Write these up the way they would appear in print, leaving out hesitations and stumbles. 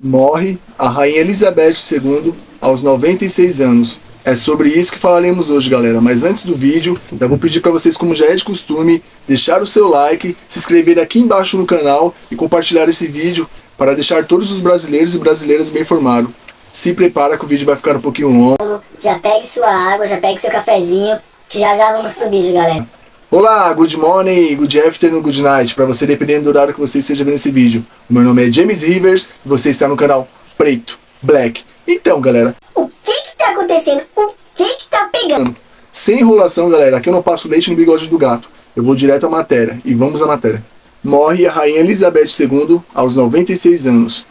Morre a Rainha Elizabeth II aos 96 anos. É sobre isso que falaremos hoje, galera. Mas antes do vídeo, eu vou pedir para vocês, como já é de costume, deixar o seu like, se inscrever aqui embaixo no canal e compartilhar esse vídeo para deixar todos os brasileiros e brasileiras bem informados. Se prepara que o vídeo vai ficar um pouquinho longo. Já pegue sua água, já pegue seu cafezinho, que já vamos pro vídeo, galera. Olá, good morning, good afternoon, good night, para você, dependendo do horário que você esteja vendo esse vídeo. O meu nome é James Rivers e você está no canal Preto, Black. Então, galera, o que tá acontecendo? O que tá pegando? Sem enrolação, galera, aqui eu não passo leite no bigode do gato. Eu vou direto à matéria, e vamos à matéria. Morre a Rainha Elizabeth II aos 96 anos.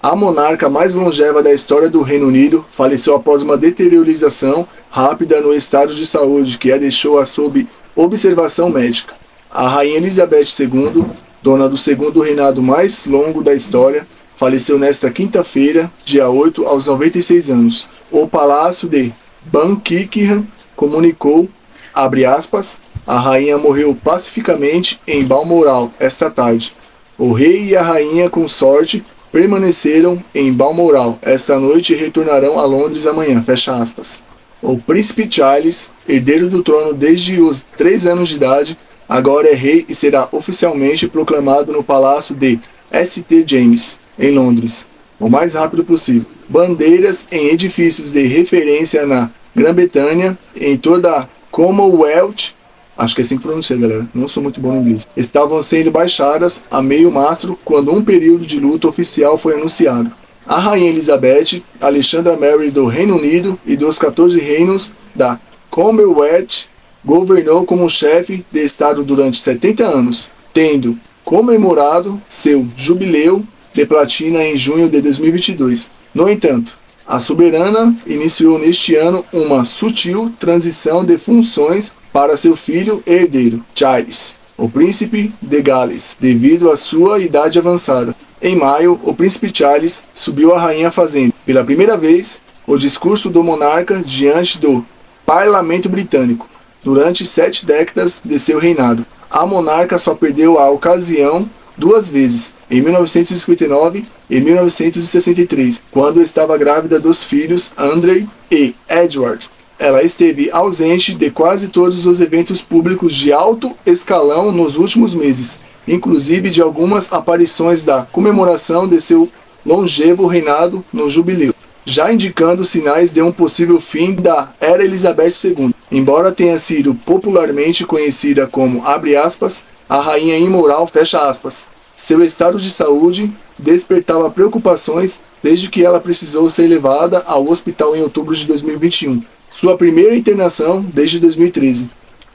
A monarca mais longeva da história do Reino Unido faleceu após uma deteriorização rápida no estado de saúde que a deixou sob observação médica. A Rainha Elizabeth II, dona do segundo reinado mais longo da história, faleceu nesta quinta-feira, dia 8, aos 96 anos. O Palácio de Buckingham comunicou, abre aspas, a rainha morreu pacificamente em Balmoral esta tarde. O rei e a rainha consorte permaneceram em Balmoral esta noite e retornarão a Londres amanhã, fecha aspas. O príncipe Charles, herdeiro do trono desde os 3 anos de idade, agora é rei e será oficialmente proclamado no Palácio de St. James, em Londres, o mais rápido possível. Bandeiras em edifícios de referência na Grã-Bretanha, em toda a Commonwealth, acho que é assim que pronuncia, galera, não sou muito bom em inglês, estavam sendo baixadas a meio mastro quando um período de luto oficial foi anunciado. A Rainha Elizabeth, Alexandra Mary do Reino Unido e dos 14 reinos da Commonwealth, governou como chefe de Estado durante 70 anos, tendo comemorado seu jubileu de platina em junho de 2022. No entanto, a soberana iniciou neste ano uma sutil transição de funções para seu filho herdeiro, Charles, o príncipe de Gales, devido à sua idade avançada. Em maio, o príncipe Charles subiu a rainha fazendo, pela primeira vez, o discurso do monarca diante do parlamento britânico, durante 7 décadas de seu reinado. A monarca só perdeu a ocasião 2 vezes, em 1959 e 1963, quando estava grávida dos filhos Andrew e Edward. Ela esteve ausente de quase todos os eventos públicos de alto escalão nos últimos meses, inclusive de algumas aparições da comemoração de seu longevo reinado no jubileu, já indicando sinais de um possível fim da era Elizabeth II. Embora tenha sido popularmente conhecida como, abre aspas, a rainha imoral, fecha aspas, seu estado de saúde despertava preocupações desde que ela precisou ser levada ao hospital em outubro de 2021, sua primeira internação desde 2013.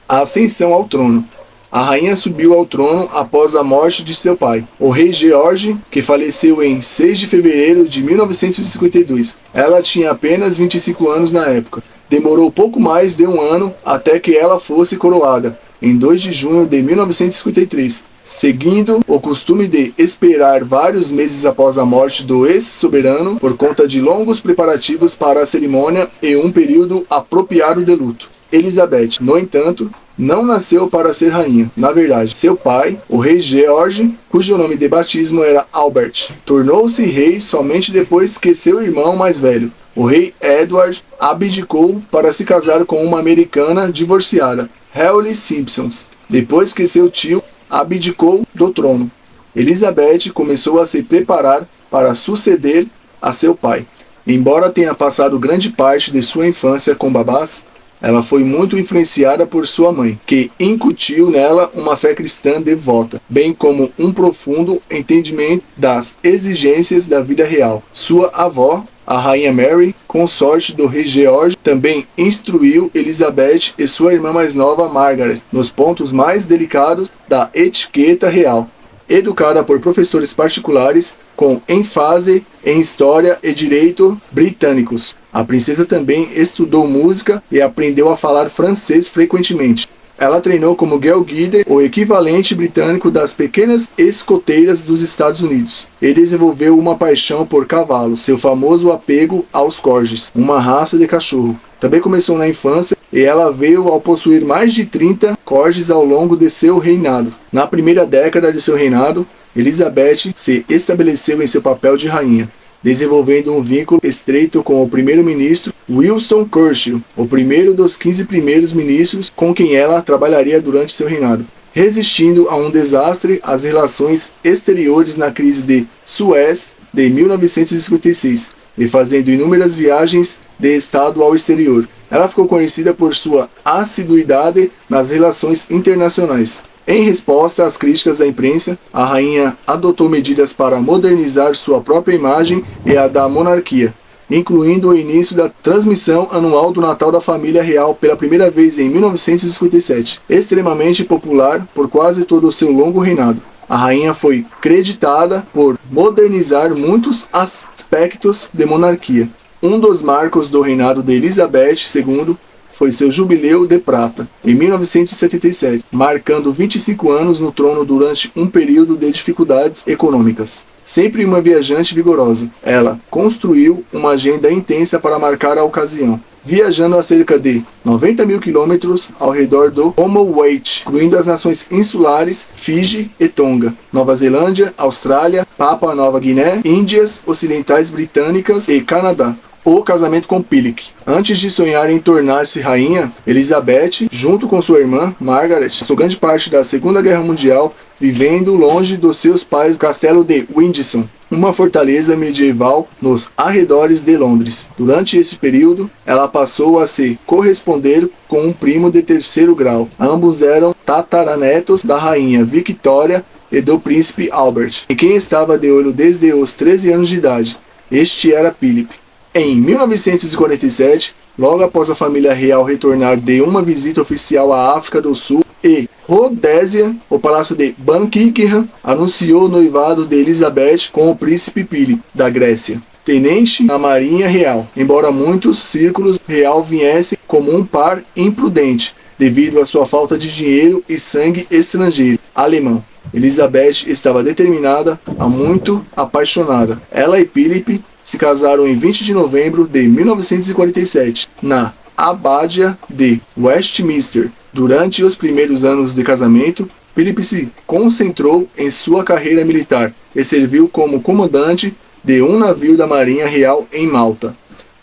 A ascensão ao trono. A rainha subiu ao trono após a morte de seu pai, o rei George, que faleceu em 6 de fevereiro de 1952. Ela tinha apenas 25 anos na época. Demorou pouco mais de um ano até que ela fosse coroada, em 2 de junho de 1953, seguindo o costume de esperar vários meses após a morte do ex-soberano por conta de longos preparativos para a cerimônia e um período apropriado de luto. Elizabeth, no entanto, não nasceu para ser rainha. Na verdade, seu pai, o rei George, cujo nome de batismo era Albert, tornou-se rei somente depois que seu irmão mais velho, o rei Edward, abdicou para se casar com uma americana divorciada, Hayley Simpson, depois que seu tio abdicou do trono. Elizabeth começou a se preparar para suceder a seu pai. Embora tenha passado grande parte de sua infância com babás, ela foi muito influenciada por sua mãe, que incutiu nela uma fé cristã devota, bem como um profundo entendimento das exigências da vida real. Sua avó, a rainha Mary, consorte do rei George, também instruiu Elizabeth e sua irmã mais nova, Margaret, nos pontos mais delicados da etiqueta real. Educada por professores particulares com ênfase em história e direito britânicos, a princesa também estudou música e aprendeu a falar francês frequentemente. Ela treinou como girl guide, o equivalente britânico das pequenas escoteiras dos Estados Unidos, e desenvolveu uma paixão por cavalos, seu famoso apego aos corgis, uma raça de cachorro. Também começou na infância e ela veio ao possuir mais de 30 corgis ao longo de seu reinado. Na primeira década de seu reinado, Elizabeth se estabeleceu em seu papel de rainha. desenvolvendo um vínculo estreito com o primeiro-ministro Winston Churchill, o primeiro dos 15 primeiros ministros com quem ela trabalharia durante seu reinado, resistindo a um desastre as relações exteriores na crise de Suez de 1956 e fazendo inúmeras viagens de estado ao exterior. Ela ficou conhecida por sua assiduidade nas relações internacionais. Em resposta às críticas da imprensa, a rainha adotou medidas para modernizar sua própria imagem e a da monarquia, incluindo o início da transmissão anual do Natal da Família Real pela primeira vez em 1957, extremamente popular por quase todo o seu longo reinado. A rainha foi creditada por modernizar muitos aspectos de monarquia. Um dos marcos do reinado de Elizabeth II foi seu jubileu de prata, em 1977, marcando 25 anos no trono durante um período de dificuldades econômicas. Sempre uma viajante vigorosa, ela construiu uma agenda intensa para marcar a ocasião, viajando a cerca de 90 mil quilômetros ao redor do Commonwealth, incluindo as nações insulares Fiji e Tonga, Nova Zelândia, Austrália, Papua Nova Guiné, Índias Ocidentais Britânicas e Canadá. O casamento com Philip. Antes de sonhar em tornar-se rainha, Elizabeth, junto com sua irmã, Margaret, passou grande parte da Segunda Guerra Mundial vivendo longe dos seus pais no castelo de Windsor, uma fortaleza medieval nos arredores de Londres. Durante esse período, ela passou a se corresponder com um primo de terceiro grau. Ambos eram tataranetos da rainha Victoria e do príncipe Albert, em quem estava de olho desde os 13 anos de idade. Este era Philip. Em 1947, logo após a família real retornar de uma visita oficial à África do Sul e Rodésia, o palácio de Buckingham anunciou o noivado de Elizabeth com o príncipe Philip, da Grécia, tenente na Marinha Real, embora muitos círculos real viessem como um par imprudente, devido à sua falta de dinheiro e sangue estrangeiro, alemão. Elizabeth estava determinada, muito apaixonada. Ela e Philip se casaram em 20 de novembro de 1947, na Abádia de Westminster. Durante os primeiros anos de casamento, Philip se concentrou em sua carreira militar e serviu como comandante de um navio da Marinha Real em Malta,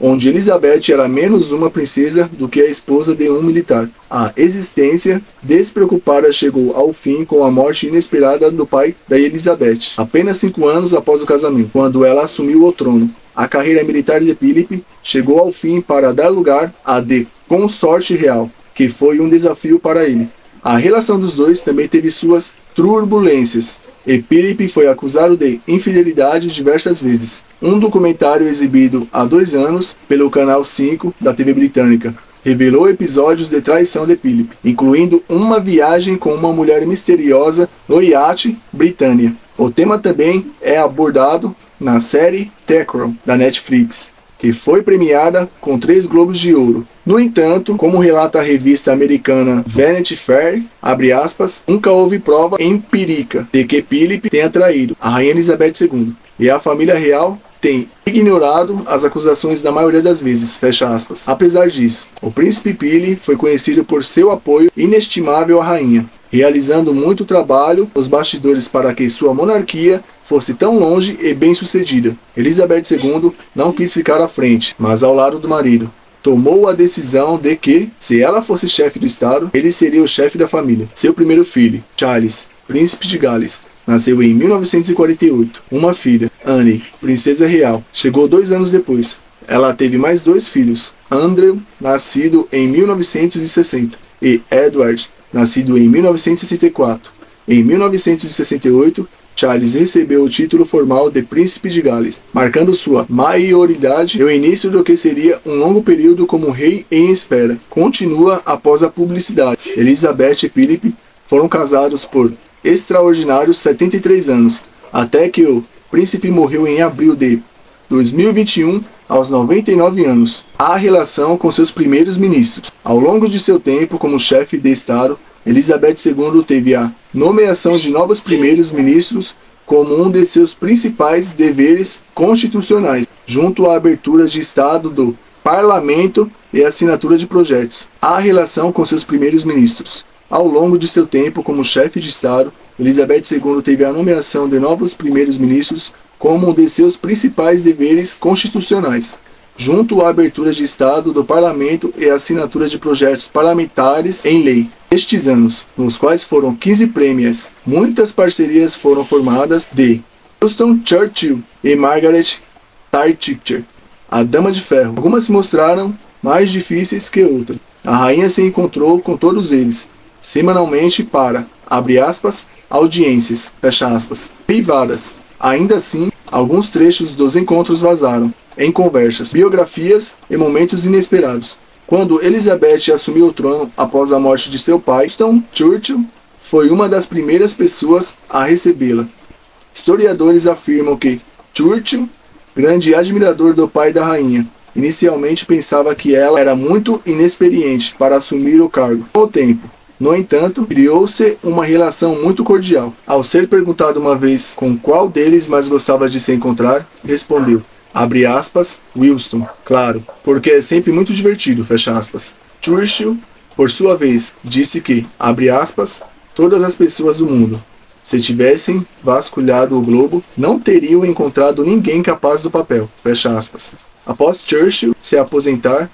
onde Elizabeth era menos uma princesa do que a esposa de um militar. A existência despreocupada chegou ao fim com a morte inesperada do pai da Elizabeth, apenas 5 anos após o casamento, quando ela assumiu o trono. A carreira militar de Philip chegou ao fim para dar lugar à de consorte real, que foi um desafio para ele. A relação dos dois também teve suas turbulências, e Philip foi acusado de infidelidade diversas vezes. Um documentário exibido há 2 anos pelo Canal 5 da TV britânica revelou episódios de traição de Philip, incluindo uma viagem com uma mulher misteriosa no iate Britannia. O tema também é abordado na série The Crown, da Netflix, que foi premiada com 3 Globos de Ouro. No entanto, como relata a revista americana Vanity Fair, abre aspas, nunca houve prova empírica de que Philip tenha traído a rainha Elizabeth II, e a família real tem ignorado as acusações na maioria das vezes, fecha aspas. Apesar disso, o príncipe Philip foi conhecido por seu apoio inestimável à rainha, realizando muito trabalho nos bastidores para que sua monarquia fosse tão longe e bem-sucedida. Elizabeth II não quis ficar à frente, mas ao lado do marido. Tomou a decisão de que, se ela fosse chefe do Estado, ele seria o chefe da família. Seu primeiro filho, Charles, príncipe de Gales, nasceu em 1948. Uma filha, Anne, princesa real, chegou 2 anos depois. Ela teve mais 2 filhos, Andrew, nascido em 1960, e Edward, nascido em 1964. Em 1968, Charles recebeu o título formal de Príncipe de Gales, marcando sua maioridade e o início do que seria um longo período como rei em espera. Continua após a publicidade. Elizabeth e Philip foram casados por extraordinários 73 anos, até que o príncipe morreu em abril de 2021, aos 99 anos. A relação com seus primeiros ministros. Ao longo de seu tempo como chefe de Estado, Elizabeth II teve a nomeação de novos primeiros ministros como um de seus principais deveres constitucionais, junto à abertura de Estado do Parlamento e a assinatura de projetos. A relação com seus primeiros ministros. Ao longo de seu tempo como chefe de Estado, Elizabeth II teve a nomeação de novos primeiros ministros como um de seus principais deveres constitucionais, junto à abertura de Estado do Parlamento e a assinatura de projetos parlamentares em lei. Nestes anos, nos quais foram 15 prêmios, muitas parcerias foram formadas de Winston Churchill e Margaret Thatcher, a Dama de Ferro. Algumas se mostraram mais difíceis que outras. A rainha se encontrou com todos eles, semanalmente para, abre aspas, audiências, fecha aspas, privadas. Ainda assim, alguns trechos dos encontros vazaram, em conversas, biografias e momentos inesperados. Quando Elizabeth assumiu o trono após a morte de seu pai, Winston Churchill foi uma das primeiras pessoas a recebê-la. Historiadores afirmam que Churchill, grande admirador do pai da rainha, inicialmente pensava que ela era muito inexperiente para assumir o cargo. Com o tempo, no entanto, criou-se uma relação muito cordial. Ao ser perguntado uma vez com qual deles mais gostava de se encontrar, respondeu, abre aspas, Winston, claro, porque é sempre muito divertido, fecha aspas. Churchill, por sua vez, disse que, abre aspas, todas as pessoas do mundo, se tivessem vasculhado o globo, não teriam encontrado ninguém capaz do papel, fecha aspas. Após Churchill se aposentar,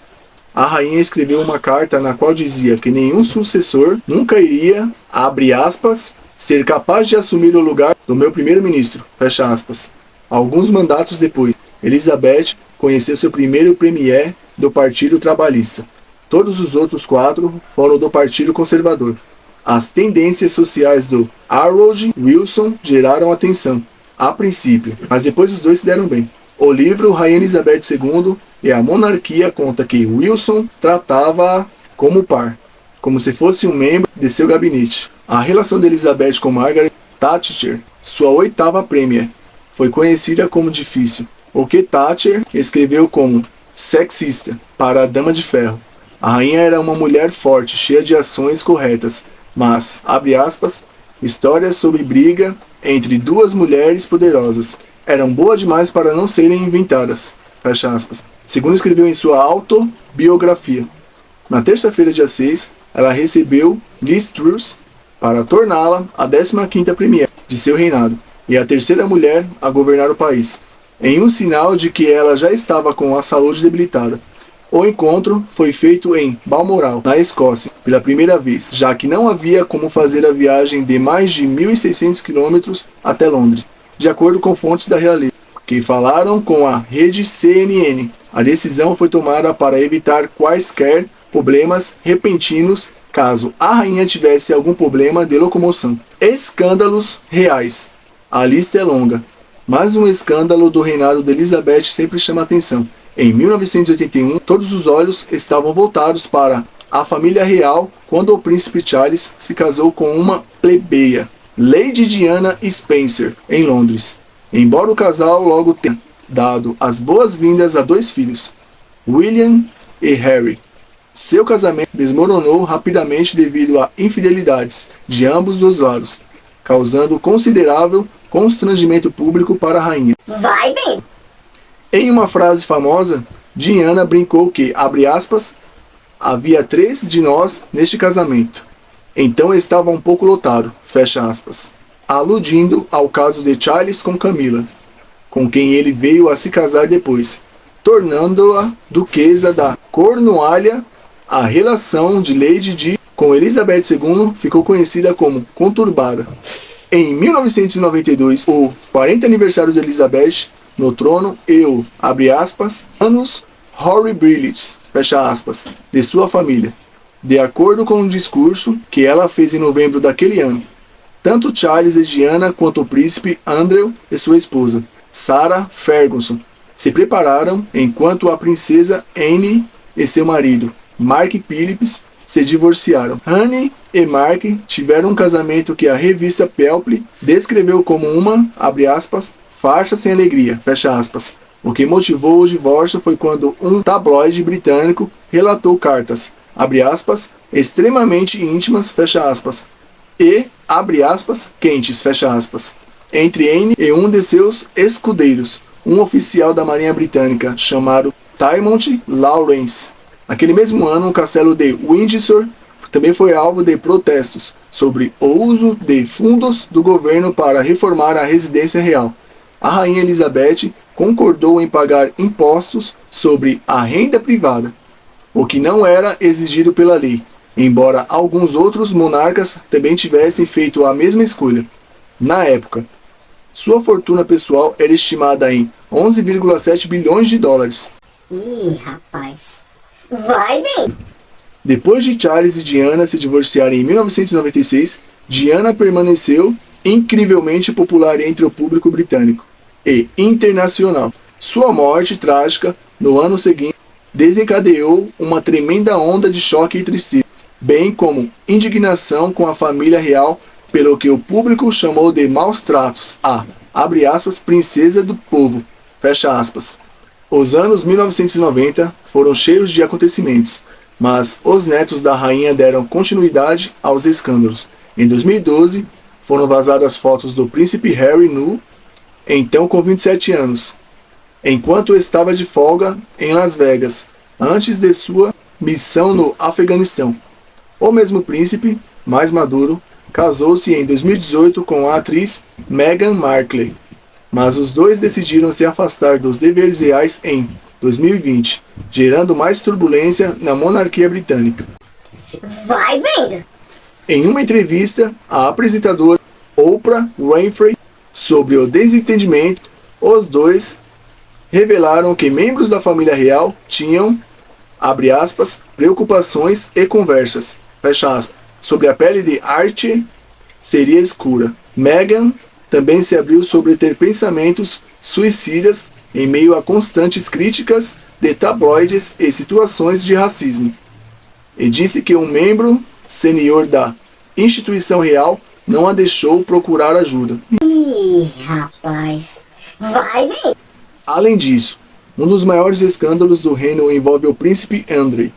a rainha escreveu uma carta na qual dizia que nenhum sucessor nunca iria, abre aspas, ser capaz de assumir o lugar do meu primeiro-ministro, fecha aspas. Alguns mandatos depois, Elizabeth conheceu seu primeiro premier do Partido Trabalhista. Todos os outros 4 foram do Partido Conservador. As tendências sociais do Harold Wilson geraram atenção, a princípio, mas depois os dois se deram bem. O livro Rainha Elizabeth II e a Monarquia conta que Wilson tratava-a como par, como se fosse um membro de seu gabinete. A relação de Elizabeth com Margaret Thatcher, sua 8ª premier, foi conhecida como difícil, o que Thatcher escreveu como sexista para a Dama de Ferro. A rainha era uma mulher forte, cheia de ações corretas, mas, abre aspas, histórias sobre briga entre 2 mulheres poderosas eram boas demais para não serem inventadas, fecha aspas, segundo escreveu em sua autobiografia. Na terça-feira, dia 6, ela recebeu Liz Truss para torná-la a 15ª premier de seu reinado e a 3ª mulher a governar o país, em um sinal de que ela já estava com a saúde debilitada. O encontro foi feito em Balmoral, na Escócia, pela primeira vez, já que não havia como fazer a viagem de mais de 1.600 km até Londres, de acordo com fontes da realeza, que falaram com a rede CNN. A decisão foi tomada para evitar quaisquer problemas repentinos caso a rainha tivesse algum problema de locomoção. Escândalos reais. A lista é longa, mas um escândalo do reinado de Elizabeth sempre chama atenção. Em 1981, todos os olhos estavam voltados para a família real quando o príncipe Charles se casou com uma plebeia, Lady Diana Spencer, em Londres, embora o casal logo tenha dado as boas-vindas a 2 filhos, William e Harry. Seu casamento desmoronou rapidamente devido a infidelidades de ambos os lados, causando considerável constrangimento público para a rainha. Vai bem! Em uma frase famosa, Diana brincou que, abre aspas, havia 3 de nós neste casamento. Então estava um pouco lotado, fecha aspas, aludindo ao caso de Charles com Camila, com quem ele veio a se casar depois, tornando-a duquesa da Cornualha. A relação de Lady Di com Elizabeth II ficou conhecida como conturbada. Em 1992, o 40º aniversário de Elizabeth no trono e o, abre aspas, anos horribilis, fecha aspas, de sua família, de acordo com um discurso que ela fez em novembro daquele ano. Tanto Charles e Diana quanto o príncipe Andrew e sua esposa, Sarah Ferguson, se prepararam enquanto a princesa Anne e seu marido, Mark Phillips, se divorciaram. Anne e Mark tiveram um casamento que a revista People descreveu como uma, abre aspas, farsa sem alegria, fecha aspas. O que motivou o divórcio foi quando um tabloide britânico relatou cartas, abre aspas, extremamente íntimas, fecha aspas, e, abre aspas, quentes, fecha aspas, entre Anne e um de seus escudeiros, um oficial da Marinha Britânica chamado Tymont Lawrence. Naquele mesmo ano, o castelo de Windsor também foi alvo de protestos sobre o uso de fundos do governo para reformar a residência real. a Rainha Elizabeth concordou em pagar impostos sobre a renda privada, o que não era exigido pela lei, embora alguns outros monarcas também tivessem feito a mesma escolha. Na época, sua fortuna pessoal era estimada em 11,7 bilhões de dólares. Ih, rapaz. Vai, vem! Depois de Charles e Diana se divorciarem em 1996, Diana permaneceu incrivelmente popular entre o público britânico e internacional. Sua morte trágica, no ano seguinte, desencadeou uma tremenda onda de choque e tristeza, bem como indignação com a família real pelo que o público chamou de maus tratos a, abre aspas, princesa do povo, fecha aspas. Os anos 1990 foram cheios de acontecimentos, mas os netos da rainha deram continuidade aos escândalos. Em 2012, foram vazadas fotos do príncipe Harry nu, então com 27 anos, enquanto estava de folga em Las Vegas, antes de sua missão no Afeganistão. O mesmo príncipe, mais maduro, casou-se em 2018 com a atriz Meghan Markle, mas os dois decidiram se afastar dos deveres reais em 2020, gerando mais turbulência na monarquia britânica. Vai, vendo! Em uma entrevista, a apresentadora Oprah Winfrey sobre o desentendimento, os dois revelaram que membros da família real tinham, abre aspas, preocupações e conversas, fecha aspas, sobre a pele de Archie seria escura. Meghan também se abriu sobre ter pensamentos suicidas em meio a constantes críticas de tabloides e situações de racismo, e disse que um membro sênior da instituição real não a deixou procurar ajuda. Ih, rapaz. Vai, vem! Além disso, um dos maiores escândalos do reino envolve o príncipe Andrew,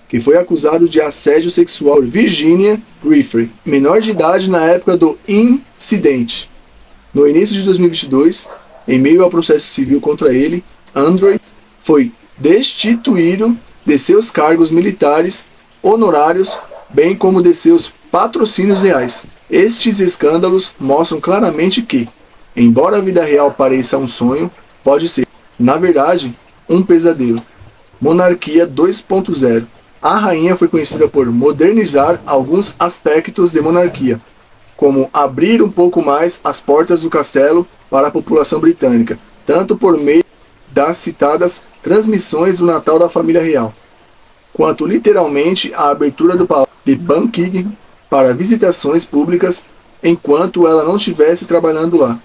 que foi acusado de assédio sexual por Virginia Giuffre, menor de idade na época do incidente. No início de 2022, em meio ao processo civil contra ele, Andrew foi destituído de seus cargos militares honorários, bem como de seus patrocínios reais. Estes escândalos mostram claramente que, embora a vida real pareça um sonho, pode ser, na verdade, um pesadelo. Monarquia 2.0. A rainha foi conhecida por modernizar alguns aspectos de monarquia, como abrir um pouco mais as portas do castelo para a população britânica, tanto por meio das citadas transmissões do Natal da família real, quanto literalmente a abertura do Palácio de Buckingham para visitações públicas enquanto ela não estivesse trabalhando lá.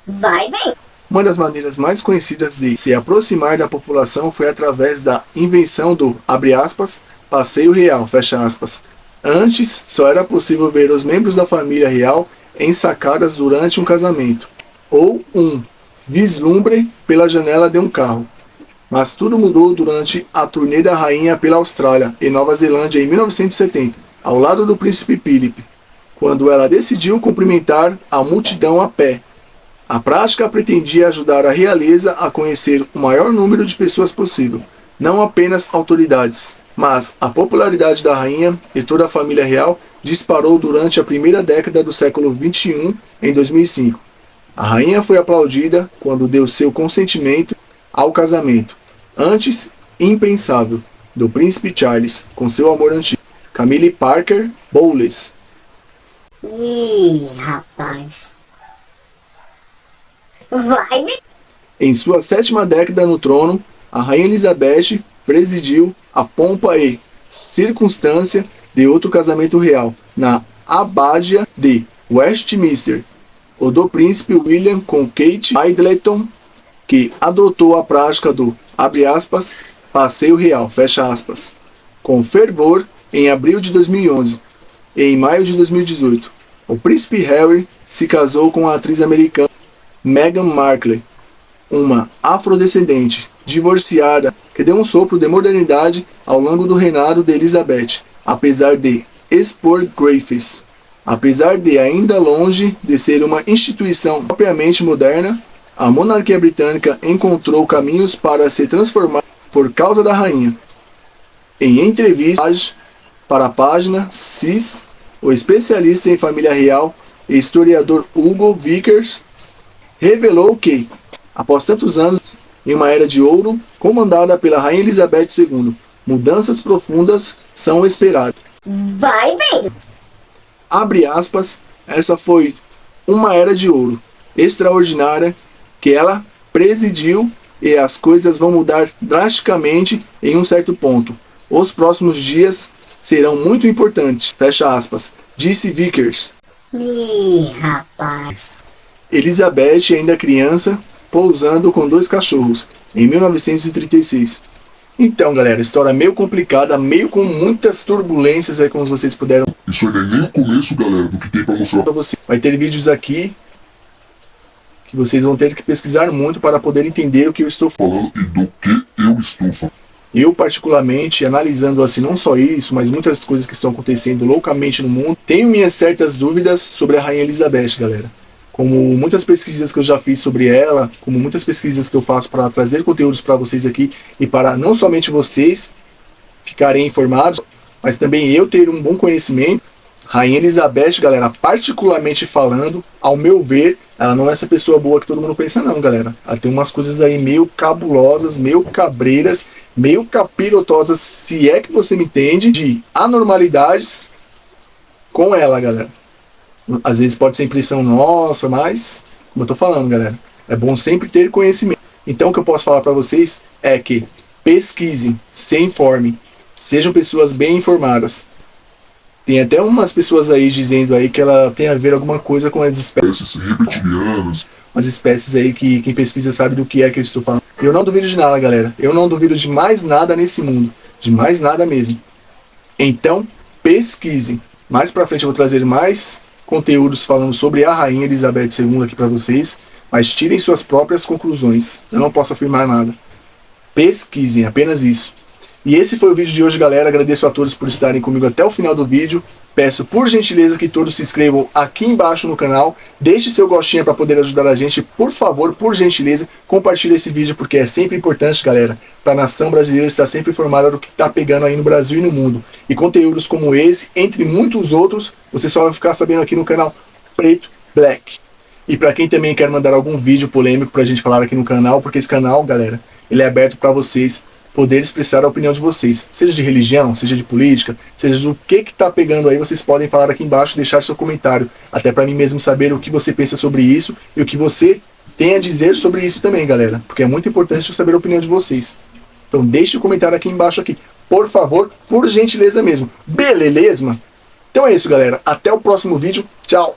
Vai, vem! Uma das maneiras mais conhecidas de se aproximar da população foi através da invenção do, abre aspas, passeio real, fecha aspas. Antes, só era possível ver os membros da família real em sacadas durante um casamento, ou um vislumbre pela janela de um carro. Mas tudo mudou durante a turnê da rainha pela Austrália e Nova Zelândia em 1970, ao lado do príncipe Philip, quando ela decidiu cumprimentar a multidão a pé. A prática pretendia ajudar a realeza a conhecer o maior número de pessoas possível, não apenas autoridades. Mas a popularidade da rainha e toda a família real disparou durante a primeira década do século XXI, em 2005. A rainha foi aplaudida quando deu seu consentimento ao casamento, antes impensável, do príncipe Charles com seu amor antigo, Camille Parker Bowles. Ih, rapaz. Vai, vem! Em sua 7ª década no trono, a rainha Elizabeth presidiu a pompa e circunstância de outro casamento real, na Abádia de Westminster, o do príncipe William com Kate Middleton, que adotou a prática do, abre aspas, passeio real, fecha aspas, com fervor em abril de 2011 e em maio de 2018. O príncipe Harry se casou com a atriz americana Meghan Markle, uma afrodescendente, divorciada, que deu um sopro de modernidade ao longo do reinado de Elizabeth, apesar de expor grafes. Apesar de ainda longe de ser uma instituição propriamente moderna, a monarquia britânica encontrou caminhos para se transformar por causa da rainha. Em entrevista para a página CIS, o especialista em família real e historiador Hugo Vickers revelou que, após tantos anos, em uma era de ouro, comandada pela Rainha Elizabeth II, mudanças profundas são esperadas. Vai vendo. Abre aspas, essa foi uma era de ouro extraordinária que ela presidiu e as coisas vão mudar drasticamente em um certo ponto. Os próximos dias serão muito importantes, fecha aspas, disse Vickers. Ih, rapaz. Elizabeth, ainda criança, pousando com 2 cachorros, em 1936. Então, galera, história meio complicada, meio com muitas turbulências aí, como vocês puderam. Isso aí não é nem o começo, galera, do que tem pra mostrar Pra você. Vai ter vídeos aqui que vocês vão ter que pesquisar muito para poder entender o que eu estou falando. falando e do que eu estou falando. Eu, particularmente, analisando assim não só isso, mas muitas coisas que estão acontecendo loucamente no mundo, tenho minhas certas dúvidas sobre a Rainha Elizabeth, galera. Como muitas pesquisas que eu já fiz sobre ela, como muitas pesquisas que eu faço para trazer conteúdos para vocês aqui e para não somente vocês ficarem informados, mas também eu ter um bom conhecimento. Rainha Elizabeth, galera, particularmente falando, ao meu ver, ela não é essa pessoa boa que todo mundo pensa não, galera. Ela tem umas coisas aí meio cabulosas, meio cabreiras, meio capirotosas, se é que você me entende, de anormalidades com ela, galera. Às vezes pode ser impressão nossa, mas, como eu tô falando, galera, é bom sempre ter conhecimento. Então o que eu posso falar para vocês é que pesquisem, se informem, sejam pessoas bem informadas. Tem até umas pessoas aí dizendo aí que ela tem a ver alguma coisa com as espécies. Esses reptilianos. Umas espécies aí que quem pesquisa sabe do que é que eu estou falando. Eu não duvido de nada, galera. Eu não duvido de mais nada nesse mundo. De mais nada mesmo. Então, pesquisem. Mais pra frente eu vou trazer mais conteúdos falando sobre a Rainha Elizabeth II aqui pra vocês. Mas tirem suas próprias conclusões. Eu não posso afirmar nada. Pesquisem, apenas isso. E esse foi o vídeo de hoje, galera. Agradeço a todos por estarem comigo até o final do vídeo. Peço, por gentileza, que todos se inscrevam aqui embaixo no canal. Deixe seu gostinho para poder ajudar a gente. Por favor, por gentileza, compartilhe esse vídeo, porque é sempre importante, galera, para a nação brasileira estar sempre informada do que está pegando aí no Brasil e no mundo. E conteúdos como esse, entre muitos outros, você só vai ficar sabendo aqui no canal Preto Black. E para quem também quer mandar algum vídeo polêmico para a gente falar aqui no canal, porque esse canal, galera, ele é aberto para vocês poder expressar a opinião de vocês, seja de religião, seja de política, seja do que tá pegando aí, vocês podem falar aqui embaixo, deixar seu comentário, até para mim mesmo saber o que você pensa sobre isso e o que você tem a dizer sobre isso também, galera, porque é muito importante eu saber a opinião de vocês. Então deixe o comentário aqui embaixo aqui, por favor, por gentileza mesmo, beleza? Então é isso, galera, até o próximo vídeo, tchau!